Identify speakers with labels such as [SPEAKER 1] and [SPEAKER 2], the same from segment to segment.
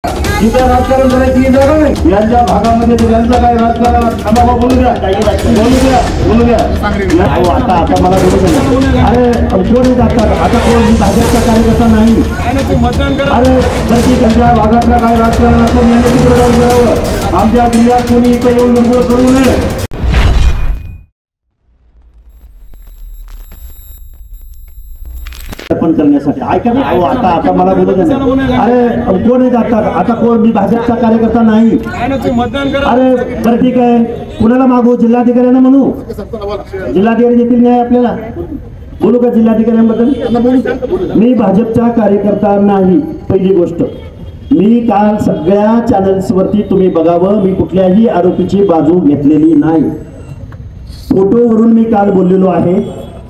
[SPEAKER 1] इथं राजकारण करायची जागा नाही. यांच्या भागामध्ये यांचं काय राजकारण आम्हाला बोलू द्या, बोलू द्या. आता मला बोलू द्या. अरे कोण जातात आता, कोण भाजपचा कार्यकर्ता नाही. अरे जर त्यांच्या भागातल्या काय राजकारण असं यांनी तिकडे जाऊन करावं. आमच्या जिल्ह्यात कोणी इथं येऊन निर्मूळ करू नये. करण्यासाठी ऐका ना. आता आता मला बोलू द्या. अरे कोण जातात आता, कोण मी भाजपचा कार्यकर्ता नाही. अरे बरं ठीक आहे, कुणाला मागू? जिल्हाधिकाऱ्यांना म्हणू? जिल्हाधिकारी देतील न्याय आपल्याला? बोलू का जिल्हाधिकाऱ्यांबद्दल? मी भाजपचा कार्यकर्ता नाही. पहिली गोष्ट, मी काल सगळ्या चॅनल्सवरती तुम्ही बघावं, मी कुठल्याही आरोपीची बाजू घेतलेली नाही. फोटोवरून मी काल बोललेलो आहे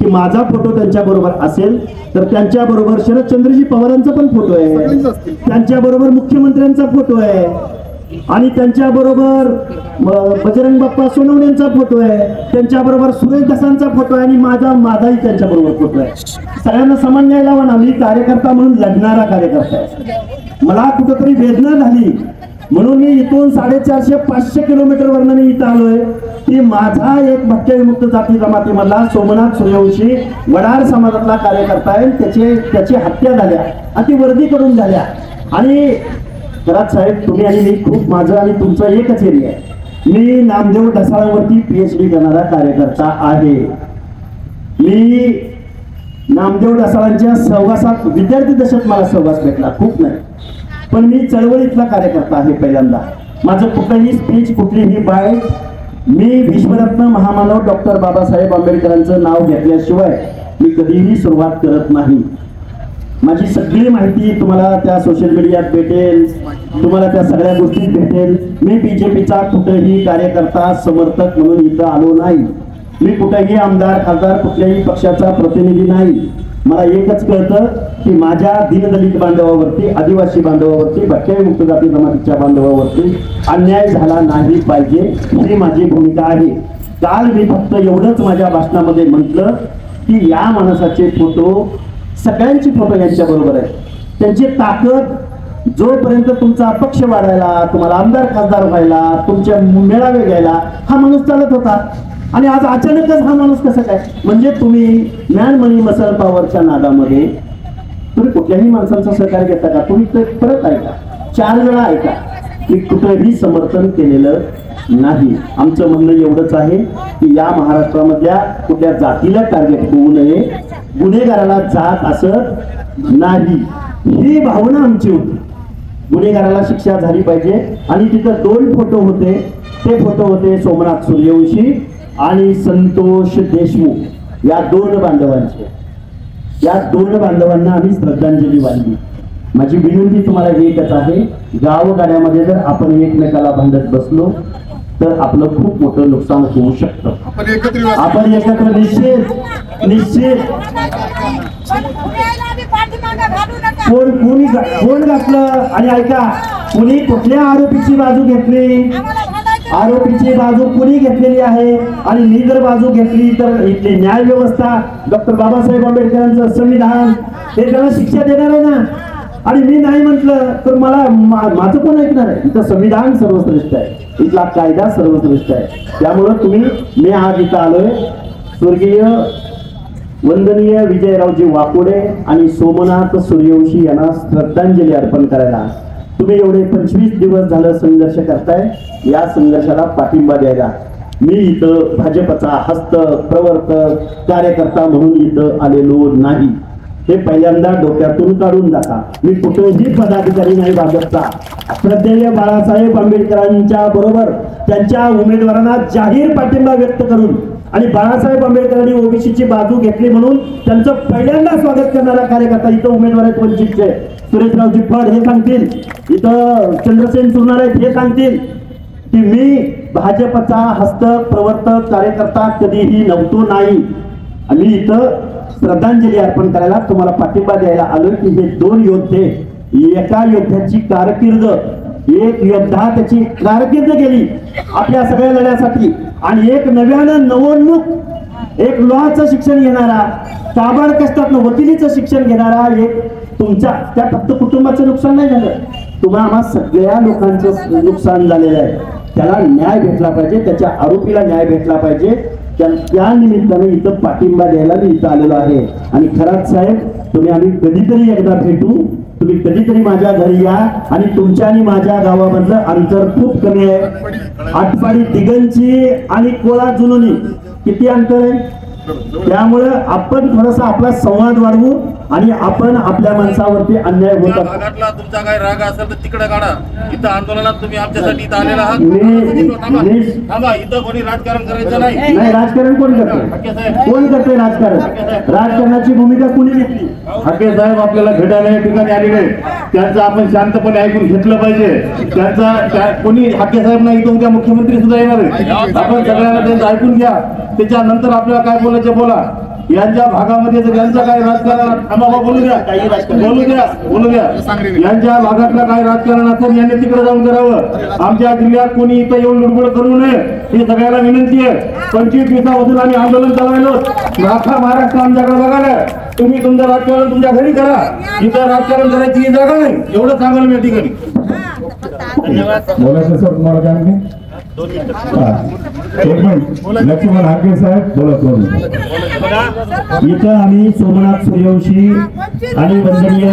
[SPEAKER 1] की माझा फोटो त्यांच्या बरोबर असेल तर त्यांच्या बरोबर शरदचंद्रजी पवारांचा पण फोटो आहे, त्यांच्या बरोबर मुख्यमंत्र्यांचा फोटो आहे, आणि त्यांच्या बरोबर बजरंग बाप्पा सोनवणेंचा फोटो आहे, त्यांच्या बरोबर सुरेश दसांचा फोटो आहे, आणि माझाही त्यांच्या बरोबर फोटो आहे. सगळ्यांना समान न्याय लावा ना. मी कार्यकर्ता म्हणून लढणारा कार्यकर्ता आहे. मला कुठेतरी वेदना झाली म्हणून मी इथून 450-500 किलोमीटरवरनं मी इथं आलोय की माझा एक भटक्या विमुक्त जाती जमातीमधला सोमनाथ सूर्यवंशी वडार समाजातला कार्यकर्ता आहे. त्याची हत्या झाल्या आणि ती वर्दी करून झाल्या. आणि खरात साहेब, तुम्ही आणि मी खूप, माझं आणि तुमचं एकच एरिया आहे. मी नामदेव ढसाळावरती PhD करणारा कार्यकर्ता आहे. मी नामदेव ढसाळांच्या सहवासात विद्यार्थी दशेत मला सहवास भेटला, खूप नाही, पण मी चळवळीतला कार्यकर्ता आहे. पहिल्यांदा माझं कुठलंही स्पीच, कुठलीही बाईट मी विश्वरत्न महामानव डॉक्टर बाबासाहेब आंबेडकरांचं नाव घेतल्याशिवाय मी कधीही सुरुवात करत नाही. माझी सगळी माहिती तुम्हाला त्या सोशल मीडियात भेटेल, तुम्हाला त्या सगळ्या गोष्टीत भेटेल. मी BJPचा कुठेही कार्यकर्ता, समर्थक म्हणून इथं आलो नाही. मी कुठेही आमदार, खासदार, कुठल्याही पक्षाचा प्रतिनिधी नाही. मला एकच कळतं की माझ्या दीनदलित बांधवावरती, आदिवासी बांधवावरती, भटक्या विमुक्त जाती जमातीच्या बांधवावरती अन्याय झाला नाही पाहिजे, ही माझी भूमिका आहे. काल मी फक्त एवढंच माझ्या भाषणामध्ये म्हटलं की या माणसाचे फोटो, सगळ्यांची फोटो यांच्या बरोबर आहे. त्यांची ताकद, जोपर्यंत तुमचा पक्ष वाढायला, तुम्हाला आमदार खासदार व्हायला, तुमच्या मेळावे घ्यायला हा माणूस चालत होता, आणि आज अचानकच हा माणूस कसा काय? म्हणजे तुम्ही मॅन मनी मसल पॉवरच्या नादामध्ये तुम्ही कुठल्याही माणसांचं सहकार्य घेता का? तुम्ही परत ऐका, 4 वेळा ऐका. मी कुठेही समर्थन केलेलं नाही. आमचं म्हणणं एवढंच आहे की या महाराष्ट्रामधल्या कुठल्या जातीला टार्गेट होऊ नये, गुन्हेगाराला जात असं नाही, ही भावना आमची होती. गुन्हेगाराला शिक्षा झाली पाहिजे. आणि तिथं 2 फोटो होते. ते फोटो होते सोमनाथ सूर्यवंशी आणि संतोष देशमुख, या 2 बांधवांचे. या 2 बांधवांना आम्ही श्रद्धांजली वाहिली. माझी विनंती तुम्हाला एकच आहे, गावगाड्यामध्ये जर आपण एकमेकाला भांडत बसलो तर आपलं खूप मोठं नुकसान होऊ शकतं. आपण एकत्र निश्चित कोण घातलं. आणि ऐका, कुणी कुठल्या आरोपीची बाजू घेतली, आरोपीची बाजू कुणी घेतलेली आहे, आणि मी जर बाजू घेतली तर इथली न्याय व्यवस्था, डॉक्टर बाबासाहेब आंबेडकरांचं संविधान हे त्याला शिक्षा देणार आहे ना. आणि मी नाही म्हटलं तर माझं कोण ऐकणार आहे? इथं संविधान सर्वश्रेष्ठ आहे, इथला कायदा सर्वश्रेष्ठ आहे. त्यामुळं मी आज इथं आलोय स्वर्गीय वंदनीय विजयरावजी वाकोडे आणि सोमनाथ सूर्यवंशी यांना श्रद्धांजली अर्पण करायला. तुम्ही एवढे 25 दिवस झालं संघर्ष करताय, या संघर्षाला पाठिंबा द्यायला मी इथं भाजपचा हस्तक, प्रवर्तक, कार्यकर्ता म्हणून इथं आलेलो नाही. हे पहिल्यांदा डोक्यातून काढून टाका. मी कुठेही पदाधिकारी नाही भाजपचा. श्रद्धेय बाळासाहेब आंबेडकरांच्या बरोबर त्यांच्या उमेदवारांना जाहीर पाठिंबा व्यक्त करून, आणि बाळासाहेब आंबेडकरांनी ओबीसीची बाजू घेतली म्हणून त्यांचं पहिल्यांदा स्वागत करणारा कार्यकर्ता इथं उमेदवार आहेत. वंचितचे सुरेशरावजी फड हे सांगतील, इथं चंद्रसेन सुरणार आहेत हे सांगतील की मी भाजपचा हस्तक, प्रवर्तक, कार्यकर्ता कधीही नव्हतो नाही. आणि इथं श्रद्धांजली अर्पण करायला, तुम्हाला पाठिंबा द्यायला आलोय की हे 2 योद्धे, एका योद्ध्याची कारकीर्द, एक योद्धा त्याची कारकीर्द गेली आपल्या सगळ्या लढ्यासाठी, आणि एक नव्यानं नवोन्मुख, एक लॉचं शिक्षण घेणारा, काबाड कष्टातनं वकिलीचं शिक्षण घेणारा, एक तुमच्या त्या फक्त कुटुंबाचं नुकसान नाही झालं, तुम्हा आम्हा सगळ्या लोकांचं नुकसान झालेलं आहे, त्याला न्याय भेटला पाहिजे, त्याच्या आरोपीला न्याय भेटला पाहिजे. त्या निमित्ताने इथं पाठिंबा द्यायला मी इथं आलेलो आहे. आणि खरात साहेब, तुम्ही आम्ही कधीतरी एकदा भेटू, तुम्ही कधीतरी माझ्या घरी या. आणि तुमच्या आणि माझ्या गावामधलं अंतर खूप कमी आहे. आटपाडी दिगंची आणि कोळा जुनोनी किती अंतर आहे. त्यामुळे आपण थोडासा आपला संवाद वाढवू आणि आपण आपल्या माणसावरती अन्याय होत
[SPEAKER 2] भागातला तुमचा काय राग असेल तर तिकडे काढा. इथं आंदोलनात तुम्ही आमच्यासाठी इथं आलेला आहात. थांबा, इथं कोणी राजकारण करायचं नाही.
[SPEAKER 1] नाही, राजकारण कोण करते, कोण करते राजकारण. राजकारणाची भूमिका कुणी घेतली.
[SPEAKER 3] हाके साहेब आपल्याला भेटायला या ठिकाणी आलेले, त्यांचं आपण शांतपणे ऐकून घेतलं पाहिजे. त्यांचा कोणी हाके साहेब नाही, इथून उद्या मुख्यमंत्री सुद्धा येणार आहे. आपण सगळ्यांना त्यांचं ऐकून घ्या, त्याच्यानंतर आपल्याला काय बोलायचं बोला. यांच्या भागामध्ये यांचं काय राजकारण, आम्हाला बोलू द्या, बोलू द्या. यांच्या भागातलं काय राजकारण असेल यांनी तिकडे जाऊन करावं. आमच्या जिल्ह्यात कोणी इथं येऊन लुडबुड करू नये ही सगळ्याला विनंती आहे. 25 दिवसापासून आम्ही आंदोलन चालवलो. अख्खा महाराष्ट्र आमच्याकडे बघायला. तुम्ही तुमचं राजकारण तुमच्या घरी करा, इथं राजकारण करायची ही जागा नाही. एवढं सांगाल मी या ठिकाणी.
[SPEAKER 4] बोलायचं सर तुम्हाला काय नाही. लक्ष्मण हाके साहेब बोला.
[SPEAKER 1] इथं आम्ही सोमनाथ सूर्यवंशी आणि वंदनीय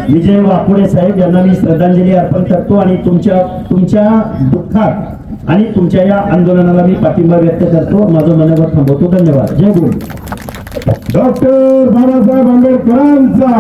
[SPEAKER 1] विजय वाकोडे साहेब यांना मी श्रद्धांजली अर्पण करतो. आणि तुमच्या दुःखात आणि तुमच्या या आंदोलनाला मी पाठिंबा व्यक्त करतो. माझं मनोगत थांबवतो. धन्यवाद. जय गुरु.
[SPEAKER 4] डॉक्टर बाबासाहेब आंबेडकरांचा